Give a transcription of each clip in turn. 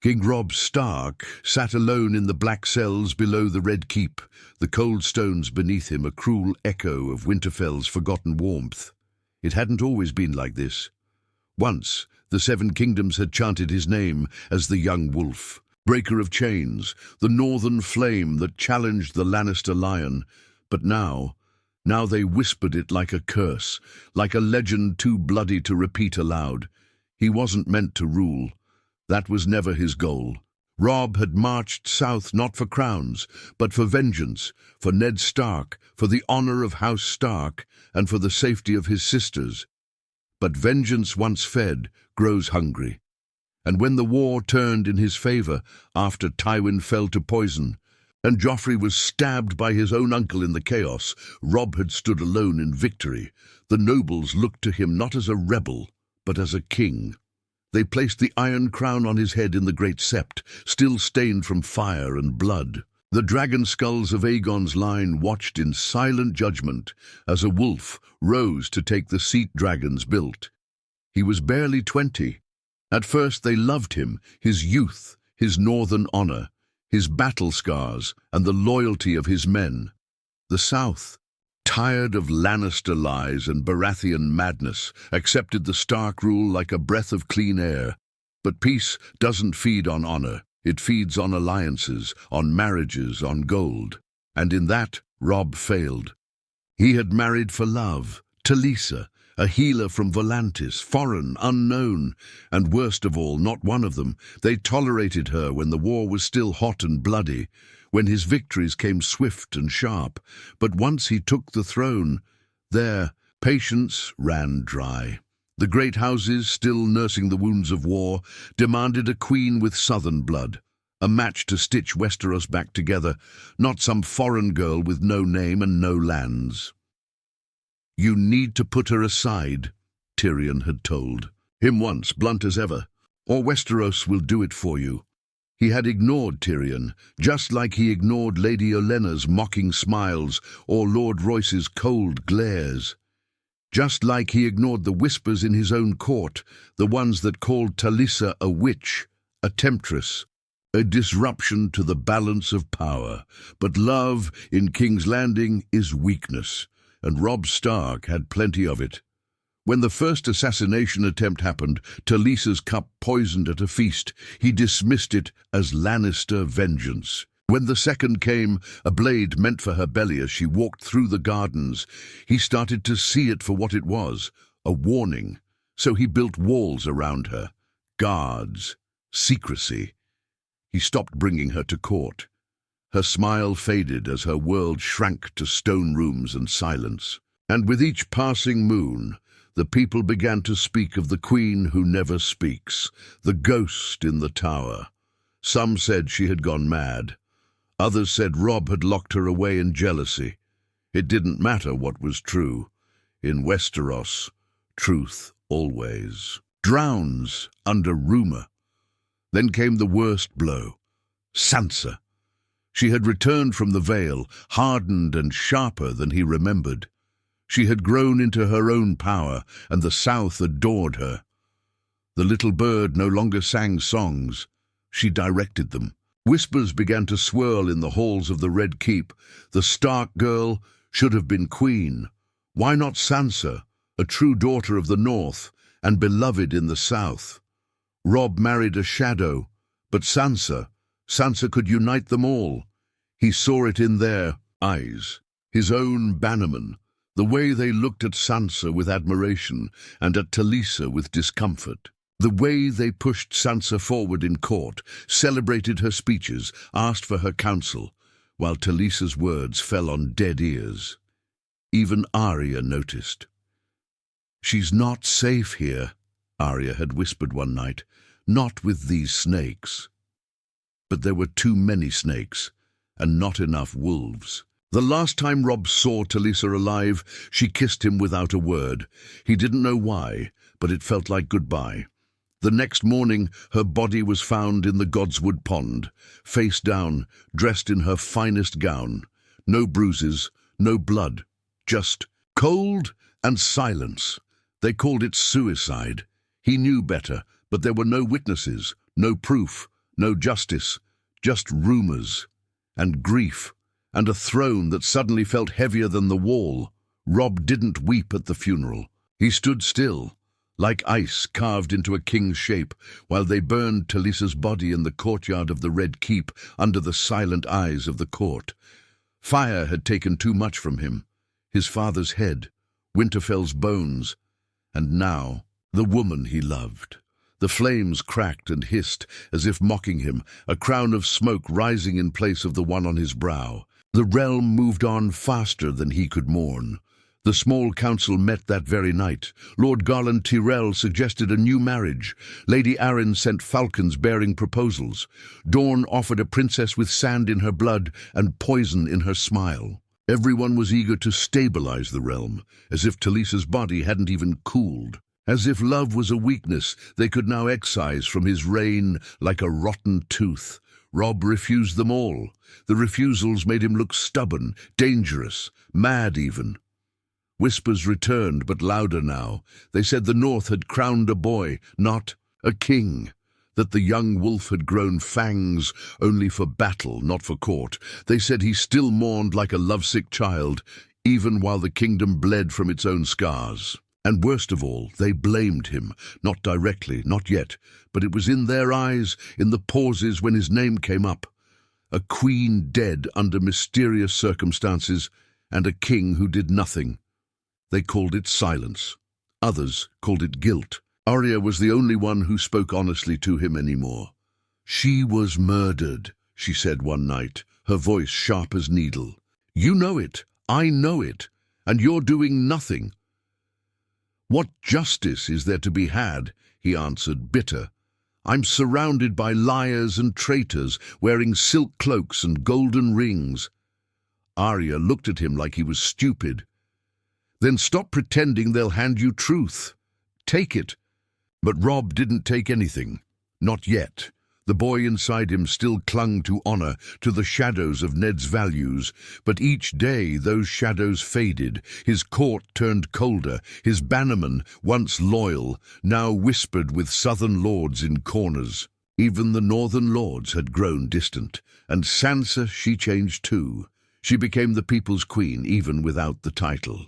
King Robb Stark sat alone in the black cells below the Red Keep, the cold stones beneath him a cruel echo of Winterfell's forgotten warmth. It hadn't always been like this. Once, the Seven Kingdoms had chanted his name as the young wolf, breaker of chains, the northern flame that challenged the Lannister lion. But now they whispered it like a curse, like a legend too bloody to repeat aloud. He wasn't meant to rule. That was never his goal. Robb had marched south not for crowns, but for vengeance, for Ned Stark, for the honor of House Stark, and for the safety of his sisters. But vengeance once fed grows hungry. And when the war turned in his favor after Tywin fell to poison, and Joffrey was stabbed by his own uncle in the chaos, Robb had stood alone in victory. The nobles looked to him not as a rebel, but as a king. They placed the iron crown on his head in the great sept, still stained from fire and blood. The dragon skulls of Aegon's line watched in silent judgment as a wolf rose to take the seat dragons built. He was barely 20. At first they loved him, his youth, his northern honor, his battle scars, and the loyalty of his men. The South, tired of Lannister lies and Baratheon madness, accepted the Stark rule like a breath of clean air. But peace doesn't feed on honor. It feeds on alliances, on marriages, on gold. And in that, Robb failed. He had married for love, Talisa, a healer from Volantis, foreign, unknown, and worst of all, not one of them. They tolerated her when the war was still hot and bloody, when his victories came swift and sharp. But once he took the throne, their patience ran dry. The great houses, still nursing the wounds of war, demanded a queen with southern blood, a match to stitch Westeros back together, not some foreign girl with no name and no lands. "You need to put her aside," Tyrion had told him once, blunt as ever, "or Westeros will do it for you." He had ignored Tyrion, just like he ignored Lady Olenna's mocking smiles or Lord Royce's cold glares. Just like he ignored the whispers in his own court, the ones that called Talisa a witch, a temptress, a disruption to the balance of power. But love in King's Landing is weakness, and Robb Stark had plenty of it. When the first assassination attempt happened, Talisa's cup poisoned at a feast, he dismissed it as Lannister vengeance. When the second came, a blade meant for her belly as she walked through the gardens, he started to see it for what it was, a warning. So he built walls around her, guards, secrecy. He stopped bringing her to court. Her smile faded as her world shrank to stone rooms and silence. And with each passing moon, the people began to speak of the queen who never speaks, the ghost in the tower. Some said she had gone mad. Others said Robb had locked her away in jealousy. It didn't matter what was true. In Westeros, truth always drowns under rumor. Then came the worst blow. Sansa. She had returned from the Vale, hardened and sharper than he remembered. She had grown into her own power, and the South adored her. The little bird no longer sang songs. She directed them. Whispers began to swirl in the halls of the Red Keep. The Stark girl should have been queen. Why not Sansa, a true daughter of the North and beloved in the South? Robb married a shadow, but Sansa could unite them all. He saw it in their eyes, his own bannermen, the way they looked at Sansa with admiration and at Talisa with discomfort. The way they pushed Sansa forward in court, celebrated her speeches, asked for her counsel, while Talisa's words fell on dead ears. Even Arya noticed. "She's not safe here," Arya had whispered one night, "not with these snakes." But there were too many snakes, and not enough wolves. The last time Robb saw Talisa alive, she kissed him without a word. He didn't know why, but it felt like goodbye. The next morning, her body was found in the Godswood Pond, face down, dressed in her finest gown. No bruises, no blood, just cold and silence. They called it suicide. He knew better, but there were no witnesses, no proof, No justice, just rumors, and grief, and a throne that suddenly felt heavier than the wall. Robb didn't weep at the funeral. He stood still, like ice carved into a king's shape, while they burned Talisa's body in the courtyard of the Red Keep under the silent eyes of the court. Fire had taken too much from him. His father's head, Winterfell's bones, and now the woman he loved. The flames cracked and hissed, as if mocking him, a crown of smoke rising in place of the one on his brow. The realm moved on faster than he could mourn. The small council met that very night. Lord Garland Tyrell suggested a new marriage. Lady Arryn sent falcons bearing proposals. Dorne offered a princess with sand in her blood and poison in her smile. Everyone was eager to stabilize the realm, as if Talisa's body hadn't even cooled. As if love was a weakness they could now excise from his reign like a rotten tooth. Robb refused them all. The refusals made him look stubborn, dangerous, mad even. Whispers returned, but louder now. They said the North had crowned a boy, not a king. That the young wolf had grown fangs only for battle, not for court. They said he still mourned like a lovesick child, even while the kingdom bled from its own scars. And worst of all, they blamed him, not directly, not yet, but it was in their eyes, in the pauses when his name came up. A queen dead under mysterious circumstances, and a king who did nothing. They called it silence. Others called it guilt. Arya was the only one who spoke honestly to him anymore. "She was murdered," she said one night, her voice sharp as needle. "You know it, I know it, and you're doing nothing." "What justice is there to be had?" he answered, bitter. "I'm surrounded by liars and traitors, wearing silk cloaks and golden rings." Arya looked at him like he was stupid. "Then stop pretending they'll hand you truth. Take it." But Robb didn't take anything. Not yet. The boy inside him still clung to honor, to the shadows of Ned's values. But each day those shadows faded. His court turned colder. His bannermen, once loyal, now whispered with southern lords in corners. Even the northern lords had grown distant. And Sansa, she changed too. She became the people's queen, even without the title.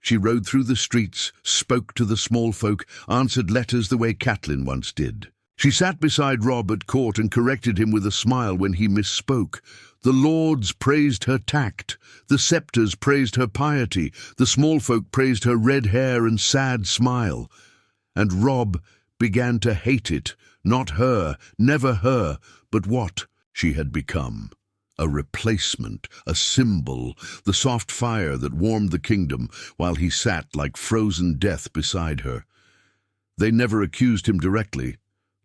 She rode through the streets, spoke to the small folk, answered letters the way Catelyn once did. She sat beside Robb at court and corrected him with a smile when he misspoke. The lords praised her tact, the scepters praised her piety, the small folk praised her red hair and sad smile. And Robb began to hate it, not her, never her, but what she had become. A replacement, a symbol, the soft fire that warmed the kingdom while he sat like frozen death beside her. They never accused him directly,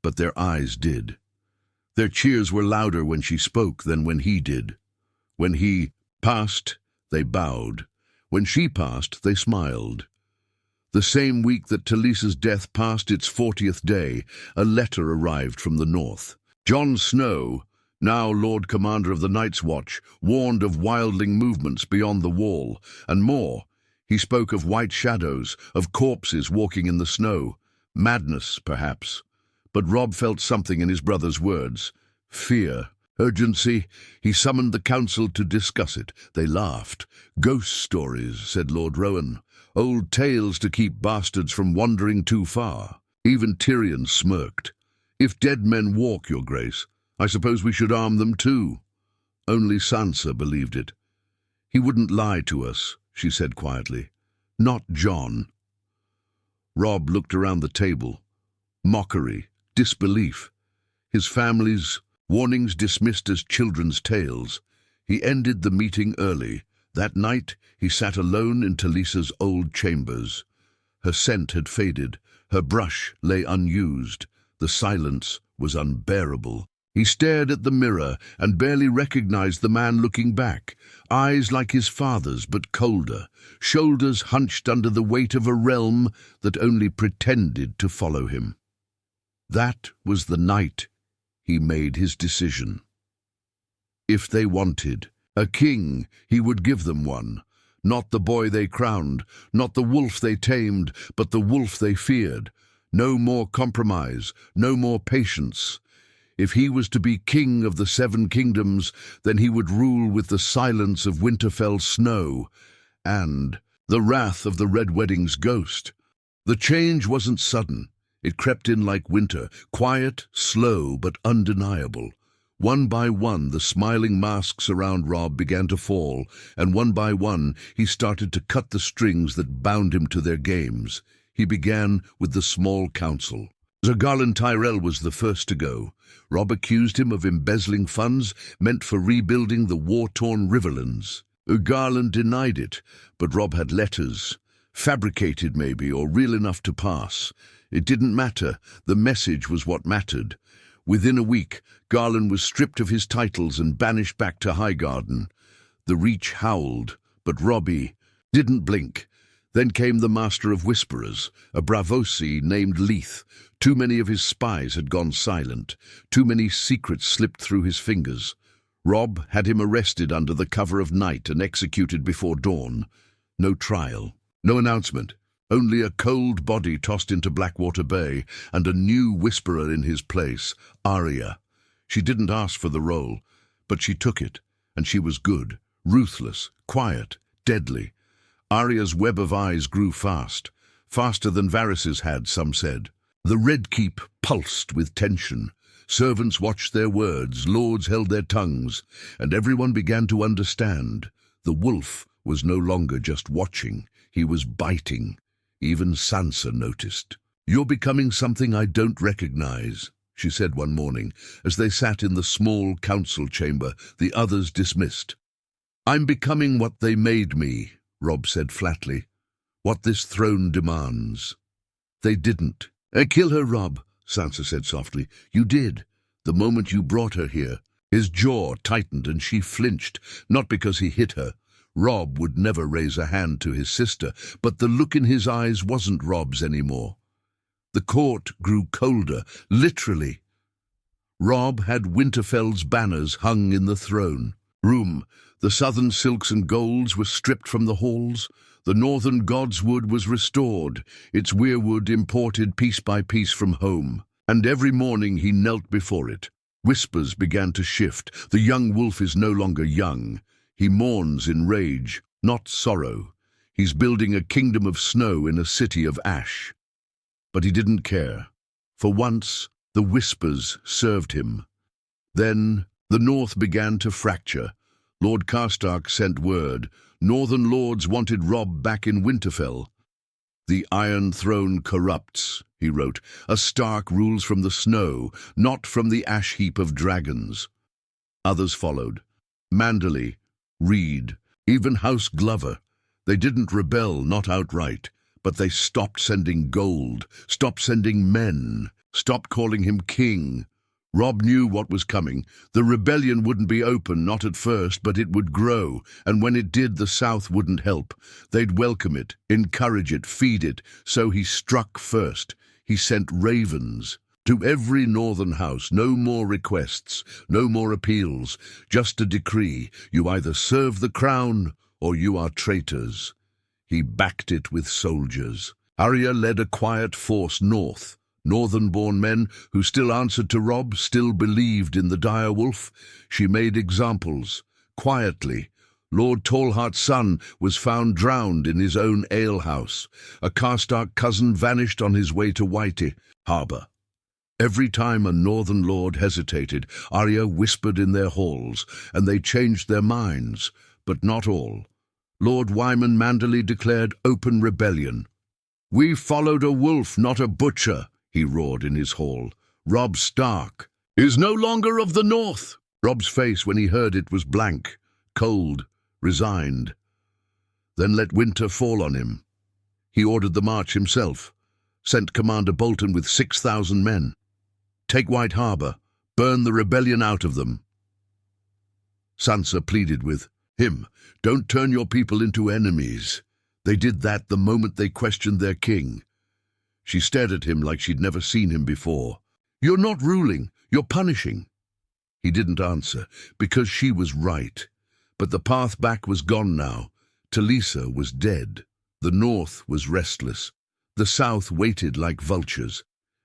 but their eyes did. Their cheers were louder when she spoke than when he did. When he passed, they bowed. When she passed, they smiled. The same week that Talisa's death passed its 40th day, a letter arrived from the north. Jon Snow, now Lord Commander of the Night's Watch, warned of wildling movements beyond the wall, and more. He spoke of white shadows, of corpses walking in the snow. Madness, perhaps. But Robb felt something in his brother's words. Fear, urgency. He summoned the council to discuss it. They laughed. "Ghost stories," said Lord Rowan. "Old tales to keep bastards from wandering too far." Even Tyrion smirked. "If dead men walk, Your Grace, I suppose we should arm them too." Only Sansa believed it. "He wouldn't lie to us," she said quietly. "Not Jon." Robb looked around the table. Mockery, disbelief. His family's warnings dismissed as children's tales. He ended the meeting early. That night he sat alone in Talisa's old chambers. Her scent had faded. Her brush lay unused. The silence was unbearable. He stared at the mirror and barely recognized the man looking back. Eyes like his father's, but colder. Shoulders hunched under the weight of a realm that only pretended to follow him. That was the night he made his decision. If they wanted a king, he would give them one. Not the boy they crowned, not the wolf they tamed, but the wolf they feared. No more compromise, no more patience. If he was to be king of the 7 kingdoms, then he would rule with the silence of Winterfell's snow and the wrath of the Red Wedding's ghost. The change wasn't sudden. It crept in like winter, quiet, slow, but undeniable. One by one, the smiling masks around Robb began to fall, and one by one, he started to cut the strings that bound him to their games. He began with the small council. Sir Garland Tyrell was the first to go. Robb accused him of embezzling funds meant for rebuilding the war-torn Riverlands. Garland denied it, but Robb had letters, fabricated maybe, or real enough to pass. It didn't matter. The message was what mattered. Within a week, Garland was stripped of his titles and banished back to Highgarden. The Reach howled, but Robbie didn't blink. Then came the Master of Whisperers, a Braavosi named Leith. Too many of his spies had gone silent. Too many secrets slipped through his fingers. Robb had him arrested under the cover of night and executed before dawn. No trial, no announcement. Only a cold body tossed into Blackwater Bay, and a new whisperer in his place, Arya. She didn't ask for the role, but she took it, and she was good, ruthless, quiet, deadly. Arya's web of eyes grew fast, faster than Varys's had, some said. The Red Keep pulsed with tension. Servants watched their words, lords held their tongues, and everyone began to understand. The wolf was no longer just watching, he was biting. Even Sansa noticed. "You're becoming something I don't recognize," she said one morning, as they sat in the small council chamber, the others dismissed. "I'm becoming what they made me," Robb said flatly. "What this throne demands." "They didn't." "Kill her, Robb," Sansa said softly. "You did, the moment you brought her here." His jaw tightened and she flinched, not because he hit her. Robb would never raise a hand to his sister, but the look in his eyes wasn't Robb's anymore. The court grew colder, literally. Robb had Winterfell's banners hung in the throne room. The southern silks and golds were stripped from the halls. The northern godswood was restored, its weirwood imported piece by piece from home. And every morning he knelt before it. Whispers began to shift. The young wolf is no longer young. He mourns in rage, not sorrow. He's building a kingdom of snow in a city of ash. But he didn't care. For once, the whispers served him. Then the north began to fracture. Lord Karstark sent word. Northern lords wanted Robb back in Winterfell. "The Iron Throne corrupts," he wrote. "A Stark rules from the snow, not from the ash heap of dragons." Others followed. Manderley, Reed, even House Glover. They didn't rebel, not outright, but they stopped sending gold, stopped sending men, stopped calling him king. Robb knew what was coming. The rebellion wouldn't be open, not at first, but it would grow, and when it did, the South wouldn't help. They'd welcome it, encourage it, feed it, so he struck first. He sent ravens. To every northern house, no more requests, no more appeals, just a decree: you either serve the crown or you are traitors. He backed it with soldiers. Arya led a quiet force north. Northern-born men who still answered to Robb, still believed in the dire wolf. She made examples, quietly. Lord Tallheart's son was found drowned in his own alehouse. A Karstark cousin vanished on his way to Whitey Harbour. Every time a northern lord hesitated, Arya whispered in their halls, and they changed their minds, but not all. Lord Wyman Manderley declared open rebellion. "We followed a wolf, not a butcher," he roared in his hall. "Robb Stark is no longer of the north." Robb's face when he heard it was blank, cold, resigned. Then let winter fall on him. He ordered the march himself, sent Commander Bolton with 6,000 men. "Take White Harbour, burn the rebellion out of them." Sansa pleaded with him, "Don't turn your people into enemies." They did that the moment they questioned their king. She stared at him like she'd never seen him before. "You're not ruling, you're punishing." He didn't answer, because she was right. But the path back was gone now. Talisa was dead. The north was restless. The south waited like vultures.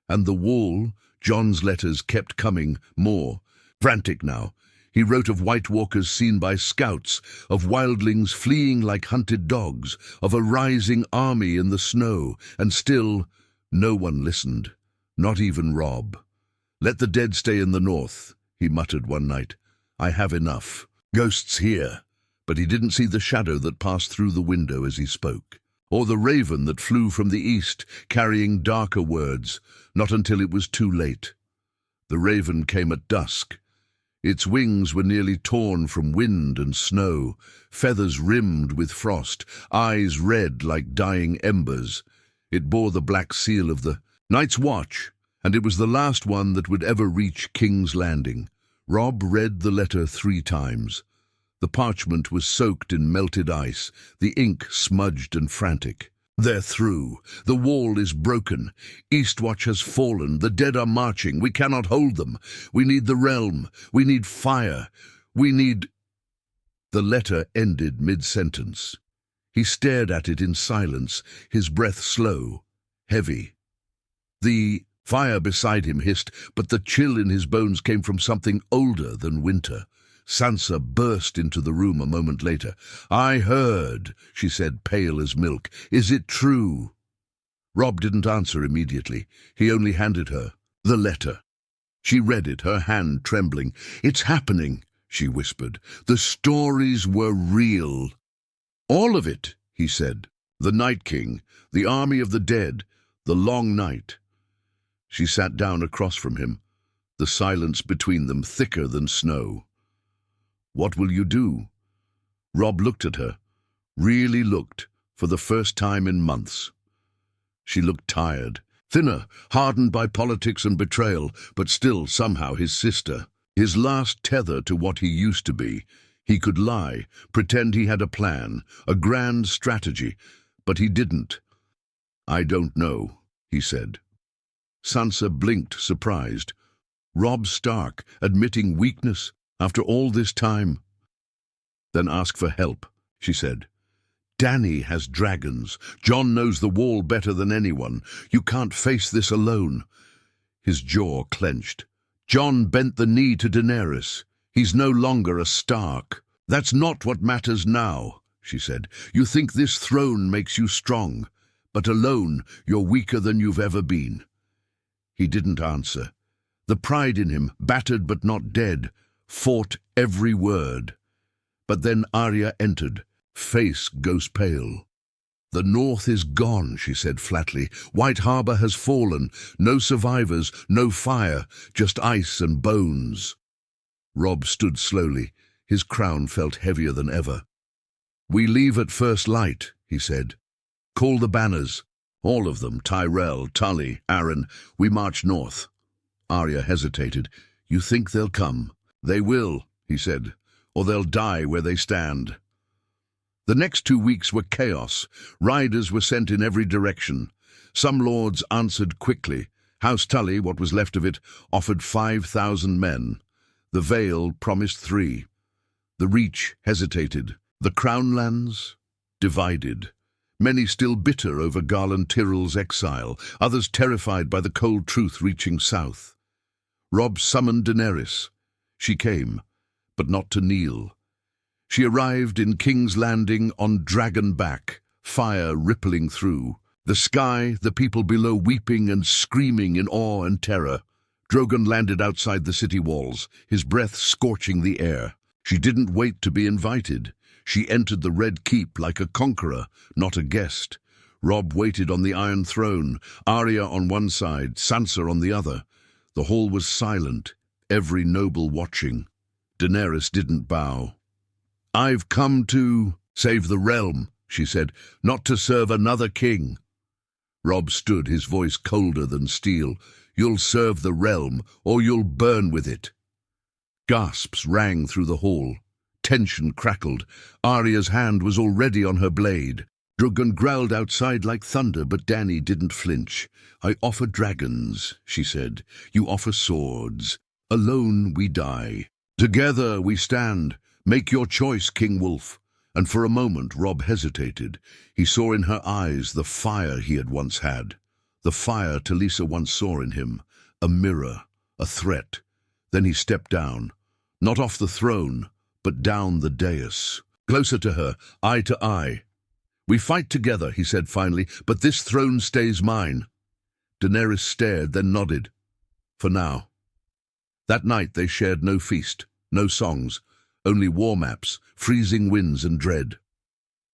And the wall, John's letters kept coming, more. Frantic now, he wrote of White Walkers seen by scouts, of wildlings fleeing like hunted dogs, of a rising army in the snow, and still no one listened, not even Robb. "Let the dead stay in the north," he muttered one night. "I have enough. Ghosts here." But he didn't see the shadow that passed through the window as he spoke, or the raven that flew from the east, carrying darker words, not until it was too late. The raven came at dusk. Its wings were nearly torn from wind and snow, feathers rimmed with frost, eyes red like dying embers. It bore the black seal of the Night's Watch, and it was the last one that would ever reach King's Landing. Robb read the letter 3 times. The parchment was soaked in melted ice, the ink smudged and frantic. "They're through. The wall is broken. Eastwatch has fallen. The dead are marching. We cannot hold them. We need the realm. We need fire. We need—" The letter ended mid-sentence. He stared at it in silence, his breath slow, heavy. The fire beside him hissed, but the chill in his bones came from something older than winter. Sansa burst into the room a moment later. "I heard," she said, pale as milk. "Is it true?" Robb didn't answer immediately. He only handed her the letter. She read it, her hand trembling. "It's happening," she whispered. "The stories were real." "All of it," he said. "The Night King, the army of the dead, the long night." She sat down across from him, the silence between them thicker than snow. "What will you do?" Robb looked at her, really looked, for the first time in months. She looked tired, thinner, hardened by politics and betrayal, but still somehow his sister. His last tether to what he used to be. He could lie, pretend he had a plan, a grand strategy, but he didn't. "I don't know," he said. Sansa blinked, surprised. Robb Stark, admitting weakness after all this time. "Then ask for help," she said. "Dany has dragons. Jon knows the wall better than anyone. You can't face this alone." His jaw clenched. "Jon bent the knee to Daenerys. He's no longer a Stark." "That's not what matters now," she said. "You think this throne makes you strong, but alone you're weaker than you've ever been." He didn't answer. The pride in him, battered but not dead, fought every word. But then Arya entered, face ghost pale. "The north is gone," she said flatly. "White Harbor has fallen. No survivors, no fire, just ice and bones." Robb stood slowly. His crown felt heavier than ever. "We leave at first light," he said. "Call the banners. All of them, Tyrell, Tully, Arryn. We march north." Arya hesitated. "You think they'll come?" "They will," he said, "or they'll die where they stand." The next 2 weeks were chaos. Riders were sent in every direction. Some lords answered quickly. House Tully, what was left of it, offered 5,000 men. The Vale promised 3. The Reach hesitated. The Crownlands divided. Many still bitter over Garland Tyrrell's exile, others terrified by the cold truth reaching south. Robb summoned Daenerys. She came, but not to kneel. She arrived in King's Landing on dragon back, fire rippling through. The sky, the people below weeping and screaming in awe and terror. Drogon landed outside the city walls, his breath scorching the air. She didn't wait to be invited. She entered the Red Keep like a conqueror, not a guest. Robb waited on the Iron Throne, Arya on one side, Sansa on the other. The hall was silent, every noble watching. Daenerys didn't bow. "I've come to save the realm," she said, "not to serve another king." Robb stood, his voice colder than steel. "You'll serve the realm, or you'll burn with it." Gasps rang through the hall. Tension crackled. Arya's hand was already on her blade. Drogon growled outside like thunder, but Dany didn't flinch. "I offer dragons," she said. "You offer swords. Alone we die. Together we stand. Make your choice, King Wolf." And for a moment Robb hesitated. He saw in her eyes the fire he had once had. The fire Talisa once saw in him. a mirror, a threat. Then he stepped down, not off the throne, but down the dais, closer to her, eye to eye. "We fight together," he said finally, "but this throne stays mine." Daenerys stared, then nodded. For now. That night they shared no feast, no songs, only war maps, freezing winds and dread.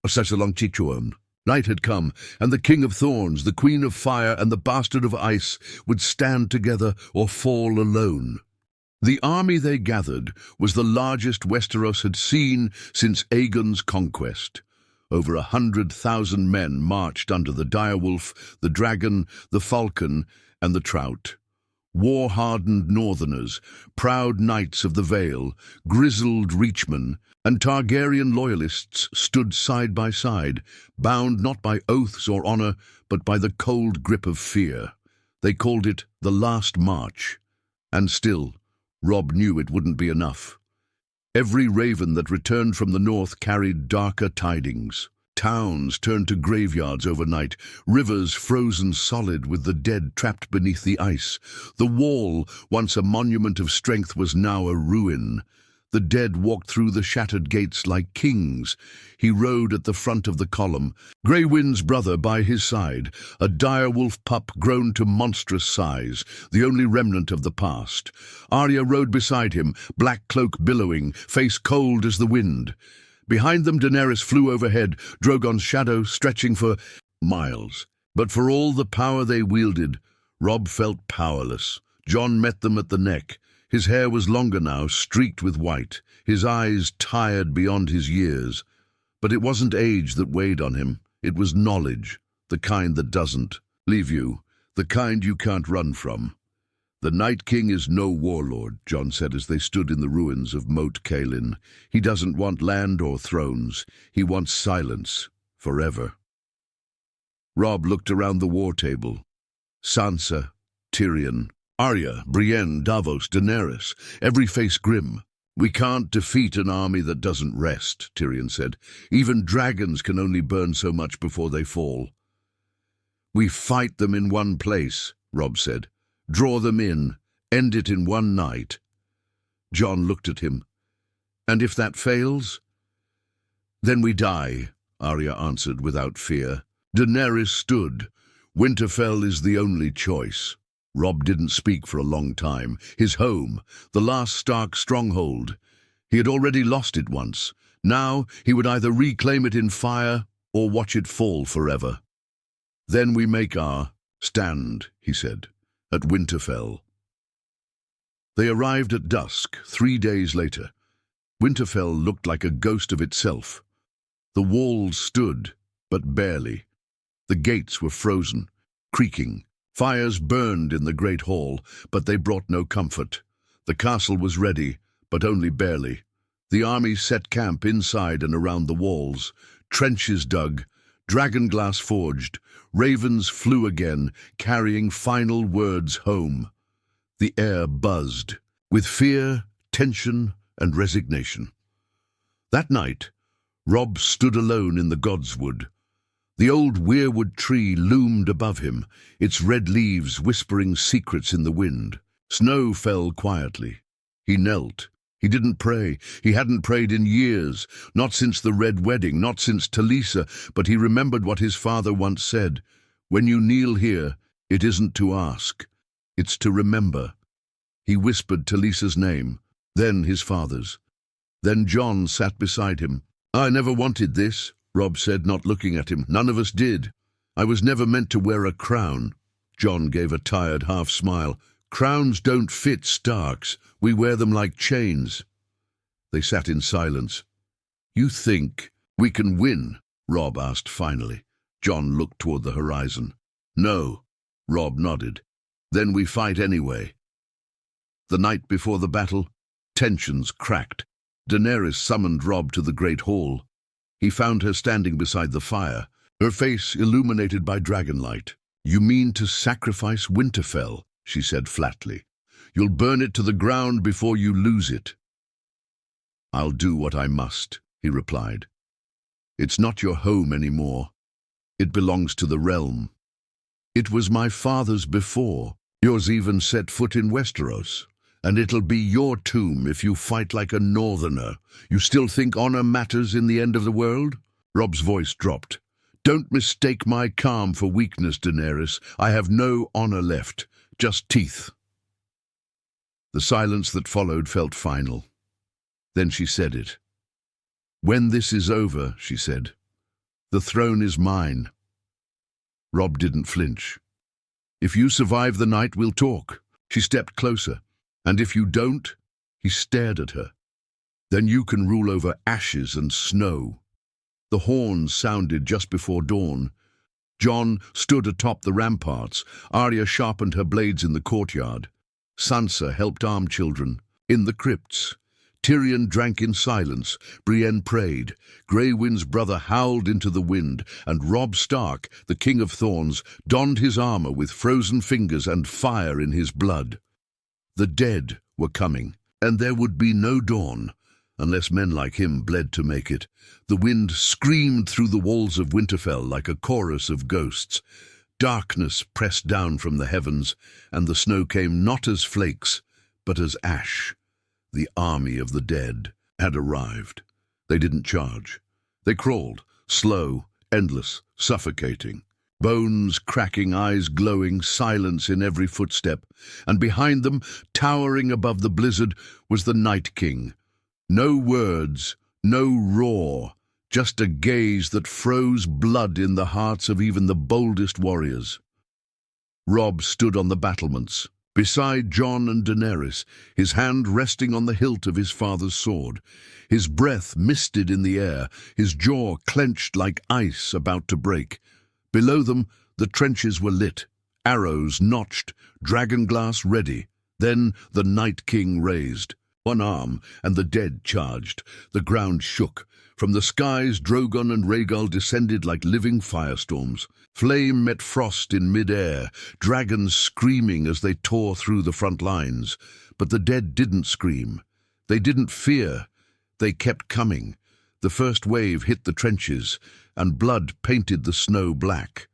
Chichuon. Night had come, and the King of Thorns, the Queen of Fire, and the Bastard of Ice would stand together or fall alone. The army they gathered was the largest Westeros had seen since Aegon's conquest. Over 100,000 men marched under the direwolf, the dragon, the falcon, and the trout. War-hardened northerners, proud knights of the Vale, grizzled reachmen, and Targaryen loyalists stood side by side, bound not by oaths or honor, but by the cold grip of fear. They called it the Last March. And still, Robb knew it wouldn't be enough. Every raven that returned from the north carried darker tidings. Towns turned to graveyards overnight, rivers frozen solid with the dead trapped beneath the ice. The wall, once a monument of strength, was now a ruin. The dead walked through the shattered gates like kings. He rode at the front of the column, Grey Wind's brother by his side, a direwolf pup grown to monstrous size, the only remnant of the past. Arya rode beside him, black cloak billowing, face cold as the wind. Behind them Daenerys flew overhead, Drogon's shadow stretching for miles. But for all the power they wielded, Robb felt powerless. Jon met them at the neck. His hair was longer now, streaked with white, his eyes tired beyond his years. But it wasn't age that weighed on him. It was knowledge, the kind that doesn't leave you, the kind you can't run from. "The Night King is no warlord," Jon said as they stood in the ruins of Moat Cailin. "He doesn't want land or thrones. He wants silence, forever." Robb looked around the war table. Sansa, Tyrion, Arya, Brienne, Davos, Daenerys, every face grim. "We can't defeat an army that doesn't rest," Tyrion said. "Even dragons can only burn so much before they fall." "We fight them in one place," Robb said. "Draw them in, end it in one night." Jon looked at him. "And if that fails?" "Then we die," Arya answered without fear. Daenerys stood. "Winterfell is the only choice." Robb didn't speak for a long time. His home, the last Stark stronghold. He had already lost it once. Now he would either reclaim it in fire or watch it fall forever. "Then we make our stand," he said, "at Winterfell." They arrived at dusk, 3 days later. Winterfell looked like a ghost of itself. The walls stood, but barely. The gates were frozen, creaking. Fires burned in the great hall, but they brought no comfort. The castle was ready, but only barely. The army set camp inside and around the walls. Trenches dug, dragonglass forged. Ravens flew again, carrying final words home. The air buzzed, with fear, tension, and resignation. That night, Robb stood alone in the Godswood. The old weirwood tree loomed above him, its red leaves whispering secrets in the wind. Snow fell quietly. He knelt. He didn't pray. He hadn't prayed in years, not since the Red Wedding, not since Talisa, but he remembered what his father once said. "When you kneel here, it isn't to ask, it's to remember." He whispered Talisa's name, then his father's. Then Jon sat beside him. "I never wanted this," Robb said, not looking at him. "None of us did. I was never meant to wear a crown." Jon gave a tired half-smile. "Crowns don't fit Starks. We wear them like chains." They sat in silence. "You think we can win?" Robb asked finally. Jon looked toward the horizon. "No," Robb nodded. "Then we fight anyway." The night before the battle, tensions cracked. Daenerys summoned Robb to the great hall. He found her standing beside the fire, her face illuminated by dragonlight. "You mean to sacrifice Winterfell," she said flatly. "You'll burn it to the ground before you lose it." "I'll do what I must," he replied. "It's not your home anymore. It belongs to the realm. It was my father's before. Yours even set foot in Westeros. And it'll be your tomb if you fight like a northerner. You still think honor matters in the end of the world? Robb's voice dropped. Don't mistake my calm for weakness, Daenerys. I have no honor left, just teeth. The silence that followed felt final. Then she said it. When this is over, she said, the throne is mine. Robb didn't flinch. If you survive the night, we'll talk. She stepped closer. And if you don't, he stared at her, then you can rule over ashes and snow. The horns sounded just before dawn. Jon stood atop the ramparts. Arya sharpened her blades in the courtyard. Sansa helped arm children. In the crypts, Tyrion drank in silence. Brienne prayed. Grey Wind's brother howled into the wind, and Robb Stark, the King of Thorns, donned his armor with frozen fingers and fire in his blood. The dead were coming, and there would be no dawn, unless men like him bled to make it. The wind screamed through the walls of Winterfell like a chorus of ghosts. Darkness pressed down from the heavens, and the snow came not as flakes, but as ash. The army of the dead had arrived. They didn't charge. They crawled, slow, endless, suffocating. Bones cracking, eyes glowing, silence in every footstep, and behind them, towering above the blizzard, was the Night King. No words, no roar, just a gaze that froze blood in the hearts of even the boldest warriors. Robb stood on the battlements, beside Jon and Daenerys, his hand resting on the hilt of his father's sword. His breath misted in the air, his jaw clenched like ice about to break. Below them, the trenches were lit, arrows notched, dragonglass ready. Then the Night King raised one arm, and the dead charged. The ground shook. From the skies, Drogon and Rhaegal descended like living firestorms. Flame met frost in mid-air, dragons screaming as they tore through the front lines. But the dead didn't scream. They didn't fear. They kept coming. The first wave hit the trenches, and blood painted the snow black.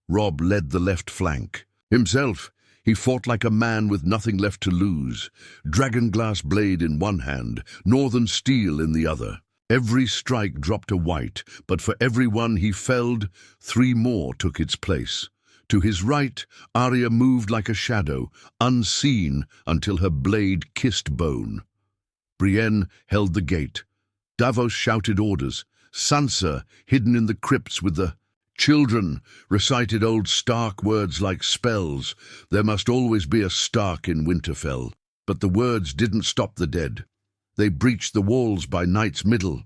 Robb led the left flank. Himself, he fought like a man with nothing left to lose, dragonglass blade in one hand, northern steel in the other. Every strike dropped a white, but for every one he felled, 3 more took its place. To his right, Arya moved like a shadow, unseen until her blade kissed bone. Brienne held the gate. Davos shouted orders. Sansa, hidden in the crypts with the children, recited old Stark words like spells. There must always be a Stark in Winterfell. But the words didn't stop the dead. They breached the walls by night's middle.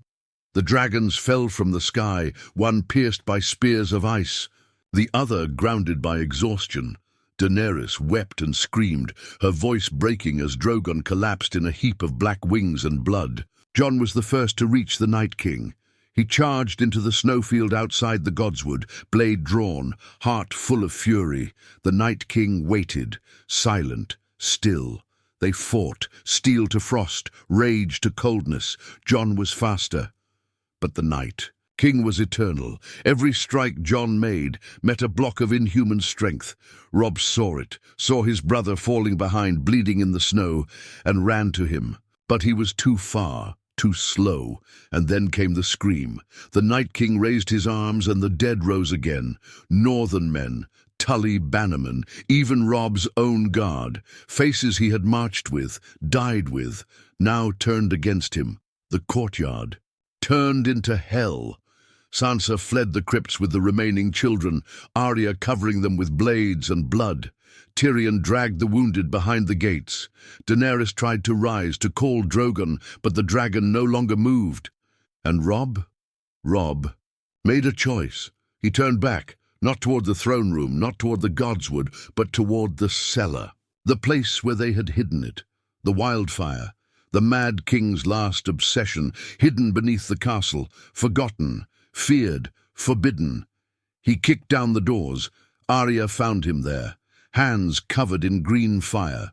The dragons fell from the sky, one pierced by spears of ice, the other grounded by exhaustion. Daenerys wept and screamed, her voice breaking as Drogon collapsed in a heap of black wings and blood. Jon was the first to reach the Night King. He charged into the snowfield outside the Godswood, blade drawn, heart full of fury. The Night King waited, silent, still. They fought, steel to frost, rage to coldness. Jon was faster. But the Night King was eternal. Every strike Jon made met a block of inhuman strength. Robb saw it, saw his brother falling behind, bleeding in the snow, and ran to him. But he was too far, too slow, and then came the scream. The Night King raised his arms, and the dead rose again. Northern men, Tully Bannerman, even Robb's own guard, faces he had marched with, died with, now turned against him. The courtyard turned into hell. Sansa fled the crypts with the remaining children, Arya covering them with blades and blood. Tyrion dragged the wounded behind the gates. Daenerys tried to rise, to call Drogon, but the dragon no longer moved. And Robb made a choice. He turned back, not toward the throne room, not toward the Godswood, but toward the cellar, the place where they had hidden it, the wildfire, the Mad King's last obsession, hidden beneath the castle, forgotten, feared, forbidden. He kicked down the doors. Arya found him there, hands covered in green fire.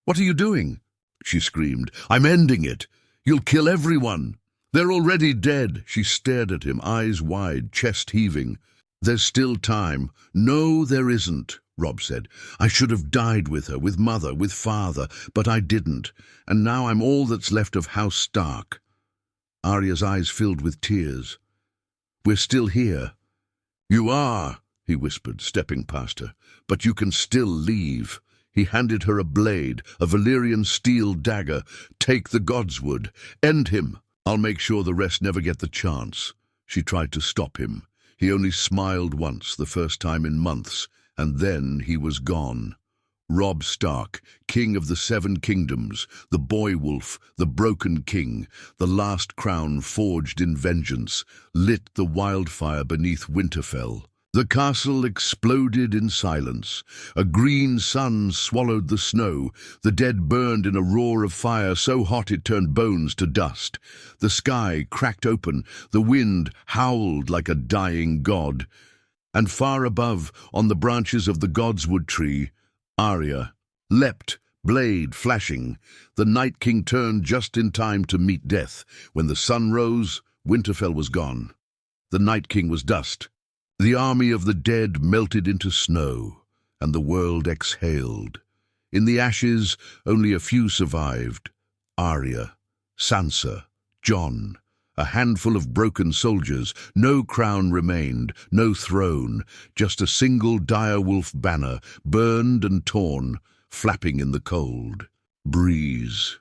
"What are you doing?" she screamed. "I'm ending it. You'll kill everyone. They're already dead." She stared at him, eyes wide, chest heaving. There's still time. No, there isn't, Robb said. I should have died with her, with mother, with father, but I didn't, and now I'm all that's left of House Stark. Arya's eyes filled with tears. We're still here. You are, he whispered, stepping past her, but you can still leave. He handed her a blade, a Valyrian steel dagger. Take the Godswood. End him. I'll make sure the rest never get the chance. She tried to stop him. He only smiled once, the first time in months, and then he was gone. Robb Stark, king of the Seven Kingdoms, the boy wolf, the broken king, the last crown forged in vengeance, lit the wildfire beneath Winterfell. The castle exploded in silence. A green sun swallowed the snow. The dead burned in a roar of fire so hot it turned bones to dust. The sky cracked open. The wind howled like a dying god. And far above, on the branches of the Godswood tree, Arya leapt, blade flashing. The Night King turned just in time to meet death. When the sun rose, Winterfell was gone. The Night King was dust. The army of the dead melted into snow, and the world exhaled. In the ashes, only a few survived. Arya, Sansa, Jon, a handful of broken soldiers. No crown remained, no throne, just a single direwolf banner, burned and torn, flapping in the cold breeze.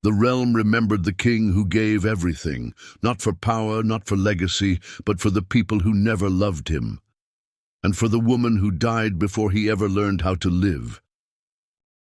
The realm remembered the king who gave everything, not for power, not for legacy, but for the people who never loved him, and for the woman who died before he ever learned how to live.